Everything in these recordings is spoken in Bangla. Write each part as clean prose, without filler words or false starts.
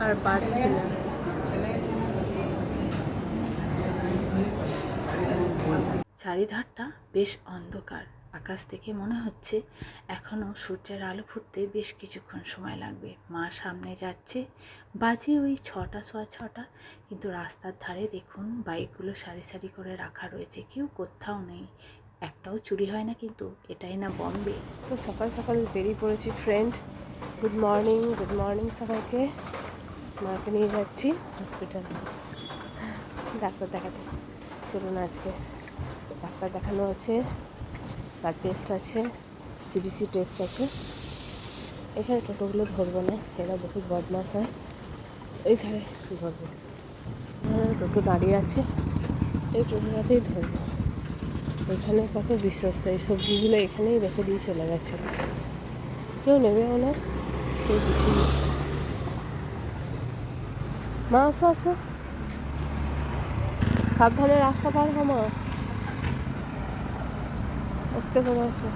আর পারছি না। চারিধারটা বেশ অন্ধকার, আকাশ থেকে মনে হচ্ছে এখনও সূর্যের আলো ফুটতে বেশ কিছুক্ষণ সময় লাগবে। মা সামনে যাচ্ছে, বাজে ওই 6টা সোয়া 6টা, কিন্তু রাস্তার ধারে দেখুন বাইকগুলো সারি সারি করে রাখা রয়েছে, কেউ কোথাও নেই, একটাও চুরি হয় না। কিন্তু এটাই না বম্বে। তো সকাল সকাল বেরিয়ে পড়েছি ফ্রেন্ড। গুড মর্নিং সবাইকে। মাকে নিয়ে যাচ্ছি হসপিটাল ডাক্তার দেখাতে। চলুন, আজকে ডাক্তার দেখানো আছে, ব্লাড টেস্ট আছে, সিবিসি টেস্ট আছে। এখানে টোটোগুলো ধরবো না, এরা বহুত বদমাস হয়, এই ধারে ধরবো। টোটো দাঁড়িয়ে আছে, এই টোটোটাতেই ধরবো। এখানে কত বিশ্বস্ত, এই সবজিগুলো এখানেই রেখে দিয়ে চলে গেছে, কেউ নেবেও না, কেউ কিছু নেই। মা আসো আসো, সাবধানে রাস্তা পার হো মা, আসতে করে আসো।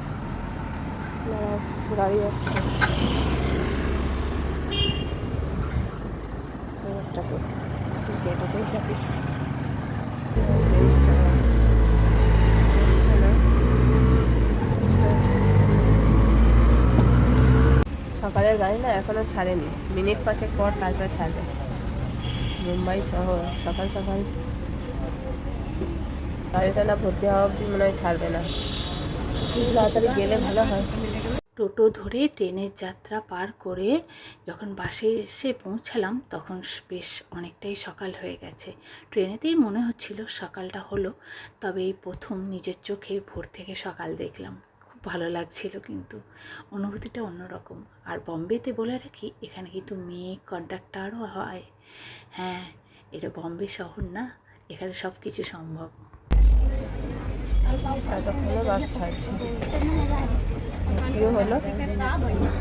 দাঁড়াও, গাড়ি যাচ্ছে। একটা তো এটাতেই যাবি। সকালের গাড়ি না এখনো ছাড়েনি, মিনিট 5 পর তারপরে ছাড়বে। মুম্বাই শহর সকাল সকাল গাড়িটা না ভর্তি হওয়া অবধি মনে হয় ছাড়বে না, তাড়াতাড়ি গেলে ভালো হয়। টোটো ধরে ট্রেনের যাত্রা পার করে যখন বাসে এসে পৌঁছালাম তখন বেশ অনেকটাই সকাল হয়ে গেছে। ট্রেনেতেই মনে হচ্ছিল সকালটা হলো, তবে এই প্রথম নিজের চোখে ভোর থেকে সকাল দেখলাম, খুব ভালো লাগছিল, কিন্তু অনুভূতিটা অন্যরকম। আর বম্বেতে বলে রাখি, এখানে কিন্তু মেয়ে কন্ডাক্টরও হয়। হ্যাঁ, এটা বম্বে শহর না, এখানে সব কিছু সম্ভব। এতক্ষণে বাস ছাড়ছে,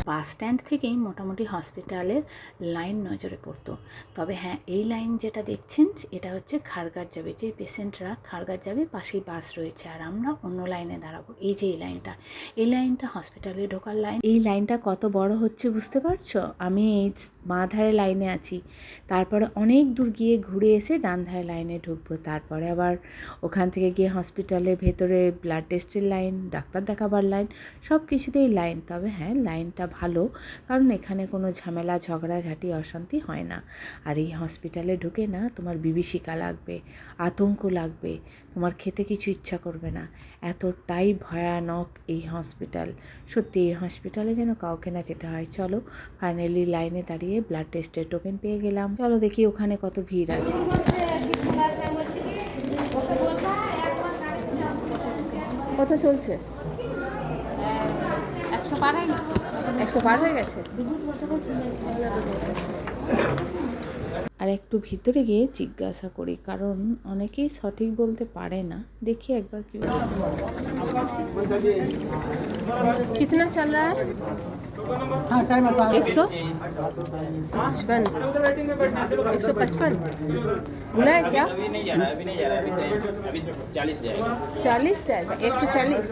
বাস স্ট্যান্ড থেকেই মোটামুটি হসপিটালের লাইন নজরে পড়তো। তবে হ্যাঁ, এই লাইন যেটা দেখছেন এটা হচ্ছে খারগার যাবে, যে পেশেন্টরা খারগার যাবে পাশেই বাস রয়েছে, আর আমরা অন্য লাইনে দাঁড়াবো। এই যে এই লাইনটা হসপিটালে ঢোকার লাইন। এই লাইনটা কত বড় হচ্ছে বুঝতে পারছো? আমি এই বাঁ ধারে লাইনে আছি, তারপরে অনেক দূর গিয়ে ঘুরে এসে ডান ধারে লাইনে ঢুকবো, তারপরে আবার ওখান থেকে গিয়ে হসপিটালের ভেতরে ব্লাড টেস্টের লাইন, ডাক্তার দেখাবার লাইন, সব কিছুতেই লাইন। তবে হ্যাঁ, লাইনটা ভালো, কারণ এখানে কোনো ঝামেলা ঝগড়াঝাটি অশান্তি হয় না। আর এই হসপিটালে ঢুকে না তোমার বিভীষিকা লাগবে, আতঙ্ক লাগবে, তোমার খেতে কিছু ইচ্ছা করবে না, এতটাই ভয়ানক এই হসপিটাল। সত্যি এই হসপিটালে যেন কাউকে না যেতে হয়। চলো, ফাইনালি লাইনে দাঁড়িয়ে ব্লাড টেস্টের টোকেন পেয়ে গেলাম। চলো দেখি ওখানে কত ভিড় আছে। কত চলছে? 100 পার হয়ে গেছে। আর একটু ভিতরে গিয়ে জিজ্ঞাসা করি, কারণ অনেকেই সঠিক বলতে পারে না। দেখি একবার কি কিতনা চল রা হ্যায়? 155 155 बोला है क्या? अभी नहीं जा रहा, अभी 40 जाएगा। 40 जाएगा, 140।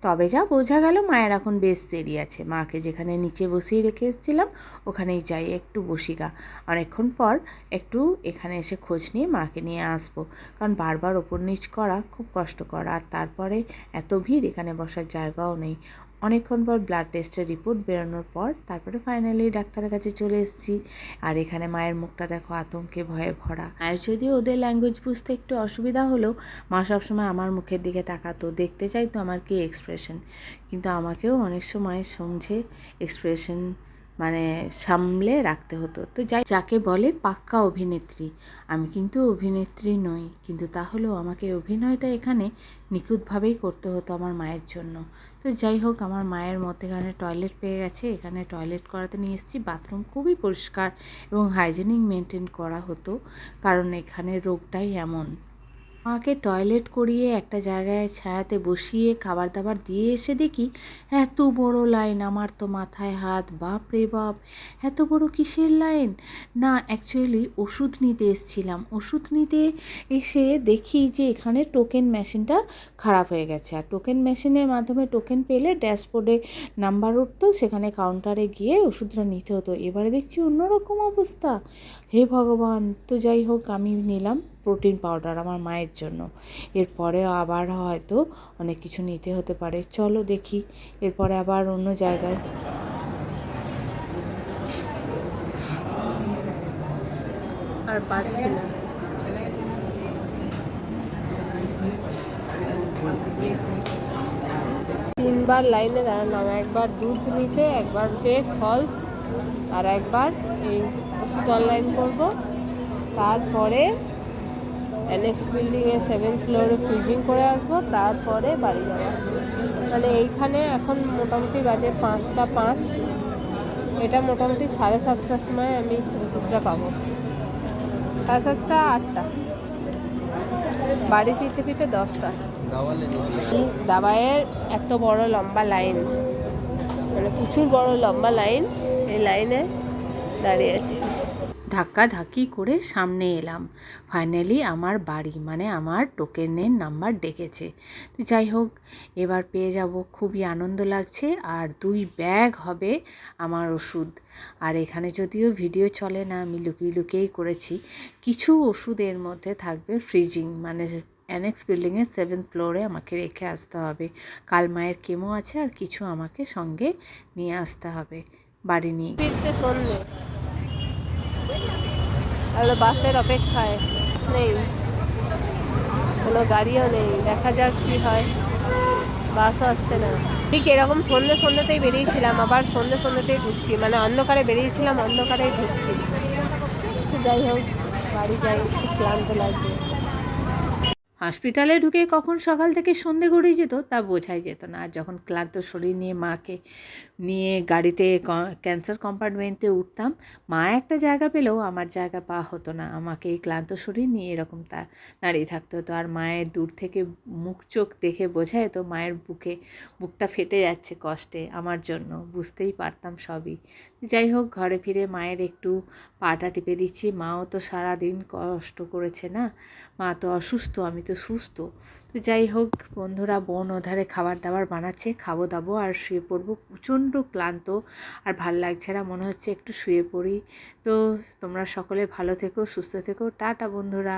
তবে যা বোঝা গেল, মায়ের এখন বেশ দেরি আছে। মাকে যেখানে নিচে বসিয়ে রেখে এসেছিলাম ওখানেই যাই, একটু বসি গা, অনেকক্ষণ পর একটু এখানে এসে খোঁজ নিয়ে মাকে নিয়ে আসবো, কারণ বারবার ওপর নিচ করা খুব কষ্টকর। আর তারপরে এত ভিড়, এখানে বসার জায়গাও নেই। অনেকক্ষণ পর ব্লাড টেস্টের রিপোর্ট বেরোনোর পর তারপরে ফাইনালি ডাক্তারের কাছে চলে এসেছি। আর এখানে মায়ের মুখটা দেখো আতঙ্কে ভয়ে ভরা। আর যদিও ওদের ল্যাঙ্গুয়েজ বুঝতে একটু অসুবিধা হলেও মা সবসময় আমার মুখের দিকে তাকাতো, দেখতে চাইতো আমার কি এক্সপ্রেশন, কিন্তু আমাকেও অনেক সময় সমঝে এক্সপ্রেশন মানে সামলে রাখতে হতো। তো যাকে বলে পাক্কা অভিনেত্রী, আমি কিন্তু অভিনেত্রী নই, কিন্তু তাহলেও আমাকে অভিনয়টা এখানে নিখুঁতভাবেই করতে হতো আমার মায়ের জন্য। তো যাই হোক, আমার মায়ের মধ্যেখানে টয়লেট পেয়ে গেছে, এখানে টয়লেট করাতে নিয়ে এসেছি। বাথরুম খুবই পরিষ্কার এবং হাইজেনিক মেনটেন করা হতো, কারণ এখানে রোগটাই এমন। মাকে টয়লেট করিয়ে একটা জায়গায় ছায়াতে বসিয়ে খাবার দাবার দিয়ে এসে দেখি এত বড় লাইন। আমার তো মাথায় হাত, বাপ রে বাপ, এত বড় কিসের লাইন? না, অ্যাকচুয়ালি ওষুধ নিতে এসেছিলাম। ওষুধ নিতে এসে দেখি যে এখানে টোকেন মেশিনটা খারাপ হয়ে গেছে, আর টোকেন মেশিনের মাধ্যমে টোকেন পেলে ড্যাশবোর্ডে নাম্বার উঠতো, সেখানে কাউন্টারে গিয়ে ওষুধটা নিতে হতো। এবারে দেখছি অন্যরকম অবস্থা। হে ভগবান! তো যাই হোক, আমি নিলাম প্রোটিন পাউডার আমার মায়ের জন্য। এরপরে আবার হয়তো অনেক কিছু নিতে হতে পারে, চলো দেখি। এরপরে আবার অন্য জায়গায় আর পারছি না। তিনবার লাইনে দাঁড়ালাম, একবার দুধ নিতে, একবার ফলস, আর একবার এই ওষুধ অনলাইন করব। তারপরে অ্যানেক্স বিল্ডিংয়ে 7th ফ্লোরে ফ্রিজিং করে আসবো, তারপরে বাড়ি যাবো। মানে এইখানে এখন মোটামুটি বাজে 5টা 5, এটা মোটামুটি 7:30টার সময় আমি ওষুধটা পাবো। 7:30 8টা, বাড়ি ফিরতে ফিরতে 10টা। দাবাইয়ের এত বড় লম্বা লাইন, মানে প্রচুর বড় লম্বা লাইন, এই লাইনে দাঁড়িয়ে আছি। ধাক্কাধাক্কি করে সামনে এলাম। ফাইনালি আমার বাড়ি, মানে আমার টোকেনের নাম্বার ডেকেছে। তো যাই হোক, এবার পেয়ে যাব, খুবই আনন্দ লাগছে। আর 2 ব্যাগ হবে আমার ওষুধ। আর এখানে যদিও ভিডিও চলে না, আমি লুকিয়ে লুকিয়েই করেছি। কিছু ওষুধের মধ্যে থাকবে ফ্রিজিং, মানে অ্যানেক্স বিল্ডিংয়ের 7th ফ্লোরে আমাকে রেখে আসতে হবে। কাল মায়ের কেমো আছে, আর কিছু আমাকে সঙ্গে নিয়ে আসতে হবে বাড়ি নিয়ে। ফিরতে সন্ধ্যে, আর বাসের অপেক্ষায় নেই, কোনো গাড়িও নেই, দেখা যাক কি হয়। বাসও আসছে না। ঠিক এরকম সন্ধ্যেতেই বেরিয়েছিলাম, আবার সন্ধ্যেতেই ঢুকছি, মানে অন্ধকারে বেরিয়েছিলাম, অন্ধকারেই ঢুকছি। যাই হোক, বাড়ি যাই, খুব ক্লান্ত লাগছে। হসপিটালে ঢুকে কখন সকাল থেকে সন্ধে গড়িয়ে যেত তা বোঝাই যেত না। আর যখন ক্লান্ত শরীর নিয়ে মাকে নিয়ে গাড়িতে ক্যান্সার কম্পার্টমেন্টে উঠতাম, মা একটা জায়গা পেলেও আমার জায়গা পাওয়া হতো না। আমাকে এই ক্লান্ত শরীর নিয়ে এরকম দাঁড়িয়ে থাকতে হতো। আর মায়ের দূর থেকে মুখ চোখ দেখে বোঝা যেত মায়ের বুকটা ফেটে যাচ্ছে কষ্টে আমার জন্য, বুঝতেই পারতাম সবই। যাই হোক, ঘরে ফিরে মায়ের একটু পাটা টিপে দিচ্ছি। মাও তো সারাদিন কষ্ট করেছে না, মা তো অসুস্থ, আমি তো সুস্থ। তো যাই হোক বন্ধুরা, বোন ওধারে খাবার দাবার বানাচ্ছে, খাবো দাবো আর শুয়ে পড়বো। প্রচণ্ড ক্লান্ত আর ভাল লাগছে না, মনে হচ্ছে একটু শুয়ে পড়ি। তো তোমরা সকলে ভালো থেকো, সুস্থ থেকো, টাটা বন্ধুরা।